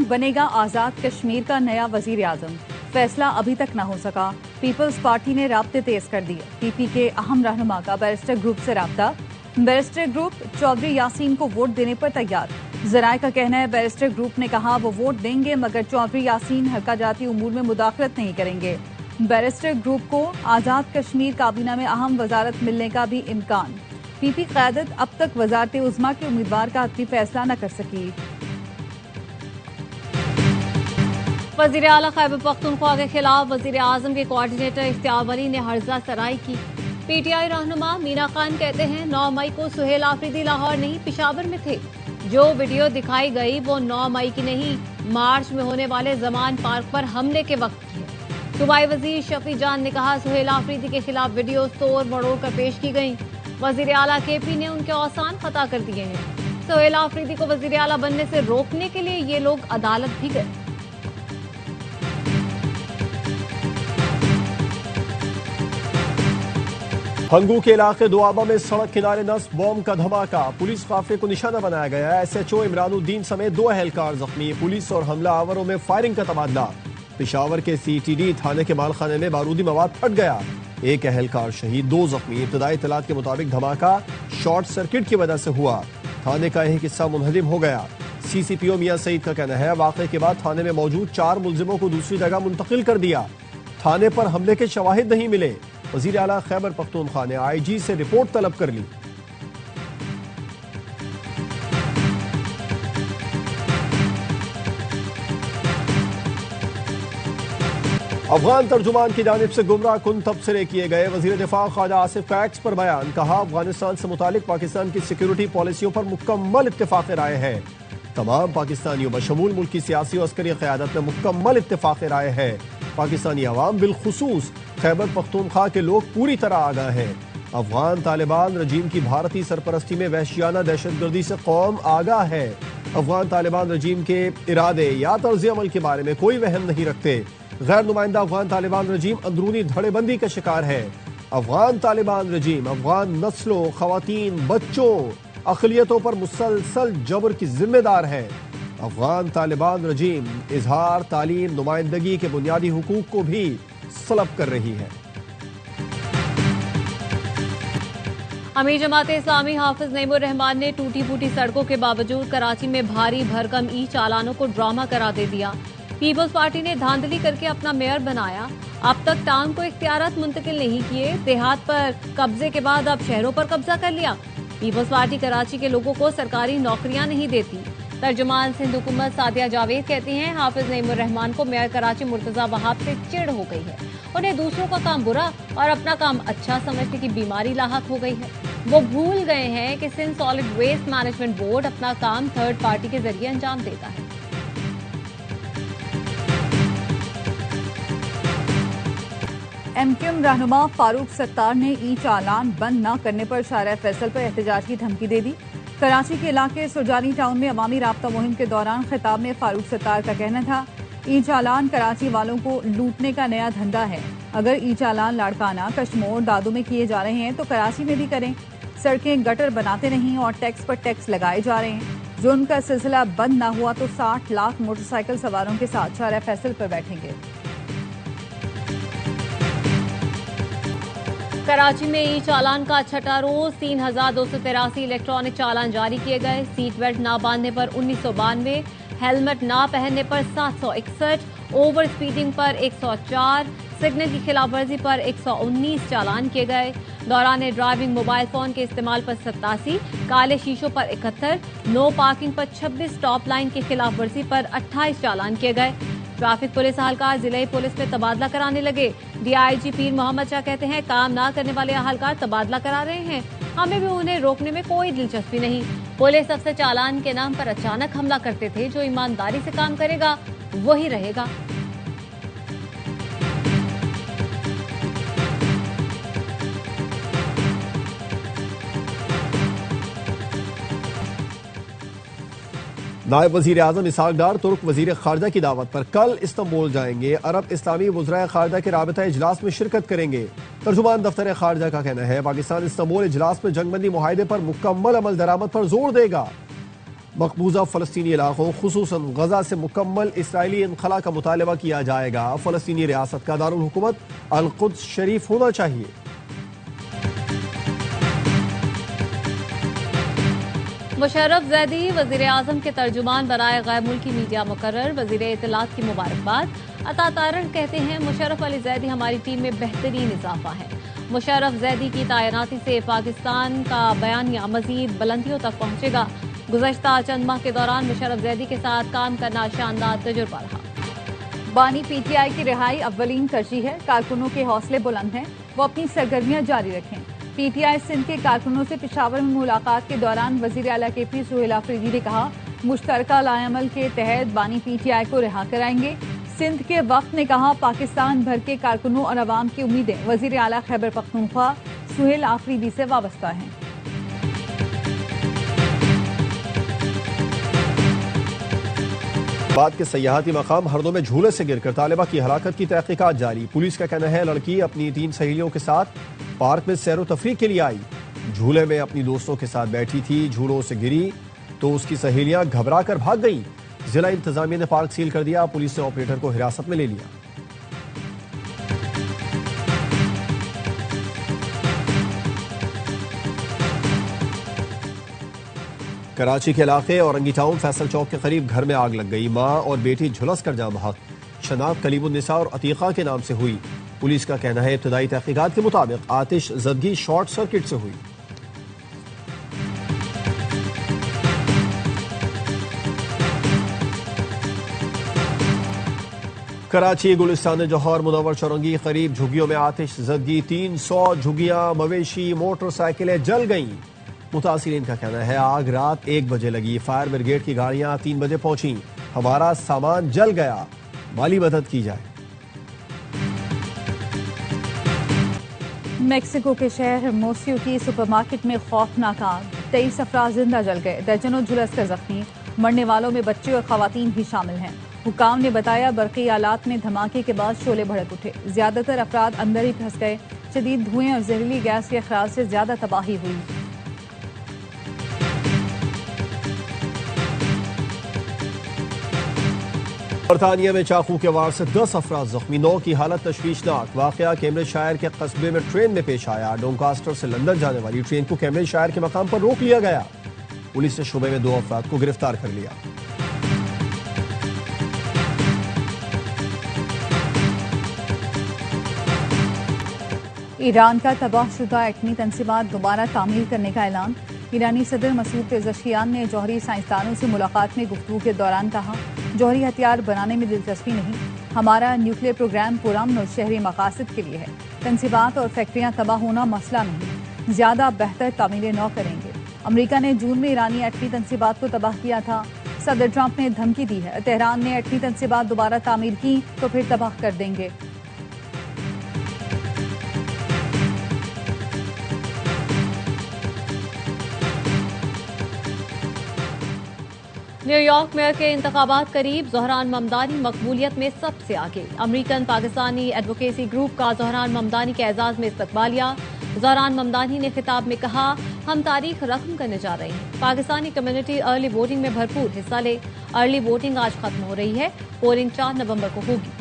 बनेगा आजाद कश्मीर का नया वजीर आजम। फैसला अभी तक न हो सका। पीपल्स पार्टी ने राब्ते तेज कर दिए। पीपी के अहम रहनुमा का बैरिस्टर ग्रुप से राब्ता। बैरिस्टर ग्रुप चौधरी यासीन को वोट देने पर तैयार। जराये का कहना है बैरिस्टर ग्रुप ने कहा वो वोट देंगे मगर चौधरी यासीन हल्का जाती उमूर में मुदाखलत नहीं करेंगे। बैरिस्टर ग्रुप को आजाद कश्मीर काबीना में अहम वजारत मिलने का भी इम्कान। पीपी क़यादत अब तक वजारत उज़्मा के उम्मीदवार का हतमी फैसला न कर सकी। वज़ीर आला खैबर पख्तूनख्वा के खिलाफ वज़ीर आज़म के कोऑर्डिनेटर इख्तियार वली ने हर्जा सराई की। पीटीआई रहनुमा मीना खान कहते हैं 9 मई को सुहेल आफरीदी लाहौर नहीं पेशावर में थे। जो वीडियो दिखाई गई वो 9 मई की नहीं, मार्च में होने वाले जमान पार्क पर हमले के वक्त की है। सूबाई वजीर शफी जान ने कहा सुहेल आफरीदी के खिलाफ वीडियो तोड़ मरोड़ कर पेश की गई। वज़ीर आला केपी ने उनके औसान खता कर दिए हैं। सुहेल आफरीदी को वज़ीर आला बनने से रोकने के लिए ये लोग अदालत भी गए। हंगू के इलाके दुआबा में सड़क किनारे नस्ब बॉम्ब का धमाका। पुलिस काफिले को निशाना बनाया गया। SHO इमरानुद्दीन समेत 2 अहलकार जख्मी। पुलिस और हमला आवरों में फायरिंग का तबादला। पेशावर के CTD थाने के मालखाने में बारूदी मवाद फट गया। 1 अहलकार शहीद, 2 जख्मी। इब्तदाई इत्तलात के मुताबिक धमाका शॉर्ट सर्किट की वजह से हुआ। थाने का एक हिस्सा मुनहदिम हो गया। CCPO मियां सईद का कहना है वाक़े के बाद थाने में मौजूद 4 मुलजिमों को दूसरी जगह मुंतकिल कर दिया। थाने पर हमले के शवाहिद नहीं मिले। वज़ीर आला खैबर पख्तूनख्वा ने IG से रिपोर्ट तलब कर ली। अफगान तर्जुमान की जानिब से गुमराह कुन तबसरे किए गए। वज़ीर दिफा ख्वाजा आसिफ का एक्स पर बयान। कहा अफगानिस्तान से मुतालिक पाकिस्तान की सिक्योरिटी पॉलिसियों पर मुकम्मल इत्तेफाक राय है। तमाम पाकिस्तानियों बशमूल मुल्क की सियासी और अस्करी क़यादत में मुकम्मल इत्तेफाक राय है। पाकिस्तानी अवाम बिलखुसूस खैबर पख्तूनख्वा के लोग पूरी तरह आगाह हैं। अफगान तालिबान रजीम की भारतीय सरपरस्ती में वहशियाना दहशतगर्दी से कौम आगाह है। अफगान तालिबान रजीम के इरादे या तर्ज अमल के बारे में कोई वहम नहीं रखते। गैर नुमाइंदा अफगान तालिबान रजीम अंदरूनी धड़ेबंदी का शिकार है। अफगान तालिबान रजीम अफगान नस्लों, खवातीन, बच्चों, अक़लियतों पर मुसलसल जबर की जिम्मेदार है। अफगान तालिबान रजीम इजहार, तालीम, नुमाइंदगी के बुनियादी हुकूक को भी सलब कर रही है। अमीर जमात इस्लामी हाफिज नईमुर रहमान ने टूटी फूटी सड़कों के बावजूद कराची में भारी भरकम चालानों को ड्रामा करार दे दिया। पीपल्स पार्टी ने धांधली करके अपना मेयर बनाया। अब तक टाउन को इख्तियारात मुंतकिल नहीं किए। देहात पर कब्जे के बाद अब शहरों पर कब्जा कर लिया। पीपल्स पार्टी कराची के लोगों को सरकारी नौकरियां नहीं देती। तर्जुमान सिंध हुकूमत सादिया जावेद कहती हैं हाफिज नईमुर रहमान को मेयर कराची मुर्तजा वहाब से चिढ़ हो गई है। उन्हें दूसरों का काम बुरा और अपना काम अच्छा समझने की बीमारी लाहक हो गई है। वो भूल गए हैं कि Sindh solid waste management board अपना काम थर्ड पार्टी के जरिए अंजाम देता है। MQM रहनुमा फारूक सत्तार ने चालान बंद न करने पर शारा फैसल पर एहतजाज की धमकी दे दी। कराची के इलाके सुरजानी टाउन में अवामी राब्ता मुहिम के दौरान खिताब में फारूक सत्तार का कहना था चालान कराची वालों को लूटने का नया धंधा है। अगर चालान लाड़काना, कश्मोर, दादू में किए जा रहे हैं तो कराची में भी करें। सड़कें गटर बनाते नहीं और टैक्स पर टैक्स लगाए जा रहे हैं। जो उनका सिलसिला बंद ना हुआ तो 60 लाख मोटरसाइकिल सवारों के साथ शारा फैसल पर बैठेंगे। कराची में चालान का छठा रोज 3283 इलेक्ट्रॉनिक चालान जारी किए गए। सीट बेल्ट ना बांधने पर 1992, हेलमेट ना पहनने पर 761, ओवर स्पीडिंग पर 104, सिग्नल की खिलाफवर्जी पर 119 चालान किए गए। दौरान ड्राइविंग मोबाइल फोन के इस्तेमाल पर 87, काले शीशों पर 71, नो पार्किंग पर 26, स्टॉप लाइन की खिलाफवर्जी पर 28 चालान किए गए। ट्रैफिक पुलिस अहलकार जिले पुलिस में तबादला कराने लगे। DIG पीर मोहम्मद शाह कहते हैं काम ना करने वाले अहलकार तबादला करा रहे हैं। हमें भी उन्हें रोकने में कोई दिलचस्पी नहीं। पुलिस अफसर चालान के नाम पर अचानक हमला करते थे। जो ईमानदारी से काम करेगा वही रहेगा। नायब वजीर आजम इसहाक डार तुर्क वजीर खारजा की दावत पर कल इस्तांबुल जाएंगे। अरब इस्लामी वज़राए खारजा के राबिता इजलास में शिरकत करेंगे। तर्जुमान दफ्तर खारजा का कहना है पाकिस्तान इस्तांबुल इजलास में जंगबंदी मुआहदे पर मुकम्मल अमल दरामद पर जोर देगा। मकबूजा फ़लस्तीनी इलाकों खुसूसन गजा से मुकम्मल इसराइली इनखला का मुतालबा किया जाएगा। फ़लस्तीनी रियासत का दारुल हुकूमत अल-कुद्स शरीफ होना चाहिए। मुशर्रफ जैदी वज़ीर-ए-आज़म के तर्जुमान बनाए गैर मुल्की मीडिया मुकर्रर, वज़ीर इत्तलात की मुबारकबाद। अता तारण कहते हैं मुशर्रफ अली जैदी हमारी टीम में बेहतरीन इजाफा है। मुशर्रफ जैदी की तैनाती से पाकिस्तान का बयानिया मजीद बुलंदियों तक पहुंचेगा। गुज़श्ता चंद माह के दौरान मुशर्रफ जैदी के साथ काम करना शानदार तजुर्बा रहा। बानी पीटीआई की रिहाई अव्वलीन तरजीह है। कारकुनों के हौसले बुलंद हैं, वो अपनी सरगर्मियां जारी रखें। पीटीआई सिंध के कारकुनों से पेशावर में मुलाकात के दौरान वजीर आला केपी सुहेल आफरीदी ने कहा, मुश्तरका लाएमल के तहत बानी पीटीआई को रिहा कराएंगे। सिंध के वक्त ने कहा, पाकिस्तान भर के कारकुनों और अवाम की उम्मीदें वजीर आला खैबर पख्तूनख्वा सुहेल आफरीदी से वाबस्ता हैं। बाद के सयाहती मकाम हरदों में झूले से गिरकर तालिबा की हलाकत की तहकीकात जारी। पुलिस का कहना है लड़की अपनी 3 सहेलियों के साथ पार्क में सैर व तफरीह के लिए आई। झूले में अपनी दोस्तों के साथ बैठी थी, झूलों से गिरी तो उसकी सहेलियां घबरा कर भाग गई। जिला इंतजामिया ने पार्क सील कर दिया। पुलिस ने ऑपरेटर को हिरासत में ले लिया। कराची के इलाके औरंगी टाउन फैसल चौक के करीब घर में आग लग गई। मां और बेटी झुलस कर जाम बहक। शनाख्त कलीमुन्निसा और अतीका के नाम से हुई। पुलिस का कहना है इब्तदाई तहकीकात के मुताबिक आतिश ज़दगी शॉर्ट सर्किट से हुई। कराची गुलिस्तान जौहर मुनव्वर चौरंगी करीब झुग्गियों में आतिश ज़दगी। 300 झुग्गियां, मवेशी, मोटरसाइकिलें जल गईं। मुतासिरीन का कहना है आग रात 1 बजे लगी। फायर ब्रिगेड की गाड़ियां 3 बजे पहुंची। हमारा सामान जल गया, माली मदद की जाए। मेक्सिको के शहर मोस्यू की सुपरमार्केट में खौफनाक आग। 23 अफराद जिंदा जल गए, दर्जनों झुलस कर जख्मी। मरने वालों में बच्चे और खवातीन भी शामिल हैं। हुकाम ने बताया बरक़ी आलात में धमाके के बाद शोले भड़क उठे। ज्यादातर अफराद अंदर ही फंस गए। शदीद धुएं और जहरीली गैस के अखराज से ज्यादा तबाही हुई। बरतानिया में चाकू के वार से 10 अफराद जख्मी, 9 की हालत तशवीशनाक। वाकया कैम्ब्रिजशायर के कस्बे में ट्रेन में पेश आया। डोंकास्टर से लंदन जाने वाली ट्रेन को कैम्ब्रिजशायर के मकाम पर रोक लिया गया। पुलिस ने शुबे में 2 अफराद को गिरफ्तार कर लिया। ईरान का तबाहशुदा एटमी तंसीबात दोबारा तामीर करने का ऐलान। ईरानी सदर मसूद पेज़ेश्कियान ने जौहरी साइंसदानों से मुलाकात में गुफ्तगू के दौरान कहा, जौहरी हथियार बनाने में दिलचस्पी नहीं, हमारा न्यूक्लियर प्रोग्राम पुरअमन और शहरी मकासद के लिए है। तंसीबात और फैक्ट्रियां तबाह होना मसला नहीं, ज्यादा बेहतर तामीरें नौ करेंगे। अमरीका ने जून में ईरानी एटमी तंसीबात को तबाह किया था। सदर ट्रंप ने धमकी दी है, तेहरान ने एटमी तंसीबात दोबारा तामीर की तो फिर तबाह कर देंगे। न्यूयॉर्क मेयर के इंतखाबात करीब, ज़ोहरान ममदानी मकबूलियत में सबसे आगे। अमरीकन पाकिस्तानी एडवोकेसी ग्रुप का ज़ोहरान ममदानी के एजाज में इस्तकबालिया। ज़ोहरान ममदानी ने खिताब में कहा, हम तारीख रकम करने जा रहे हैं। पाकिस्तानी कम्युनिटी अर्ली वोटिंग में भरपूर हिस्सा ले। अर्ली वोटिंग आज खत्म हो रही है, पोलिंग 4 नवंबर को होगी।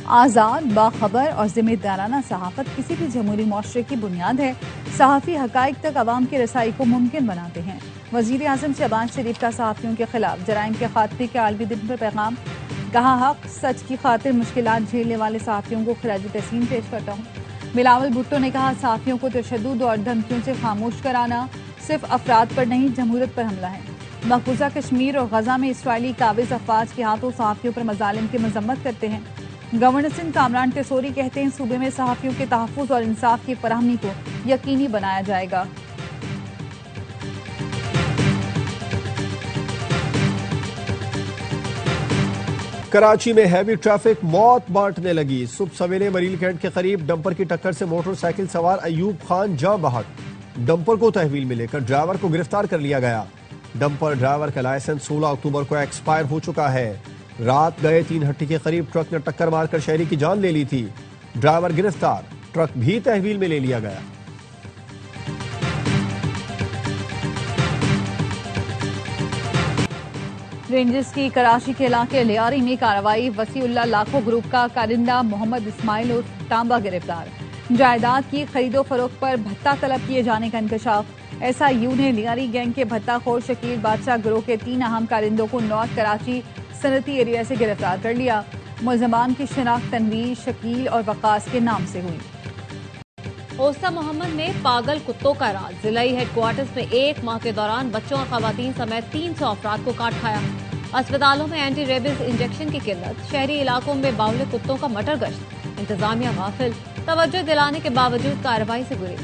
आज़ाद, बाखबर और जिम्मेदाराना सहाफत किसी भी जमहूरी मुआशरे की बुनियाद है। सहाफ़ी हक़ाइक़ तक आवाम की रसाई को मुमकिन बनाते हैं। वज़ीर आज़म शहबाज शरीफ का सहाफ़ियों के खिलाफ जराइम के खात्मे के आलमी दिन पर पैगाम। कहा, हक सच की खातिर मुश्किलात झेलने वाले सहाफ़ियों को खिराज तहसीन पेश करता हूँ। बिलावल भुट्टो ने कहा, सहाफ़ियों को तशद्दुद और धमकियों से खामोश कराना सिर्फ अफराद पर नहीं, जमहूरियत पर हमला है। मकबूजा कश्मीर और गजा में इसराइली काबिज अफवाज के हाथों सहाफ़ियों पर मज़ालिम की मजम्मत करते हैं। गवर्नर सिंध कामरान टेसोरी कहते हैं, सूबे में सहाफ़ियों के तहफ़्फ़ुज़ और इंसाफ की फराहमी को यकीनी बनाया जाएगा। कराची में हैवी ट्रैफिक मौत बांटने लगी। सुबह सवेरे मरील कैंट के करीब डंपर की टक्कर से मोटरसाइकिल सवार अयूब खान जाँ बहक। डंपर को तहवील में लेकर ड्राइवर को गिरफ्तार कर लिया गया। डंपर ड्राइवर का लाइसेंस 16 अक्टूबर को एक्सपायर हो चुका है। रात गए 3 हट्टी के करीब ट्रक ने टक्कर मारकर शहरी की जान ले ली थी। ड्राइवर गिरफ्तार। ट्रक भी तहवील में ले लिया गया। रेंजर्स की कराची के इलाके लियारी में कार्रवाई। वसीउल्लाह लाखो ग्रुप का कारिंदा मोहम्मद इस्माइल उर्फ टांबा गिरफ्तार। जायदाद की खरीदो फरोख्त पर भत्ता तलब किए जाने का इंकशाफ। SIU ने लियारी गैंग के भत्ताखोर शकील बादशाह गिरोह के 3 अहम कारिंदों को नॉर्थ कराची सनती एरिया से गिरफ्तार कर लिया। मुलजमान की शिनाख्त तनवीर, शकील और वकास के नाम से हुई। ओस्ता मोहम्मद में पागल कुत्तों का राज। जिलाई हेडक्वार्टर्स में 1 माह के दौरान बच्चों और खवातीन समेत 300 अफराद को काट खाया। अस्पतालों में एंटी रेबीज इंजेक्शन की किल्लत। शहरी इलाकों में बावले कुत्तों का मटर गश्त। इंतजामिया गाफिल। तवज्जो दिलाने के बावजूद कार्रवाई से गुरेज।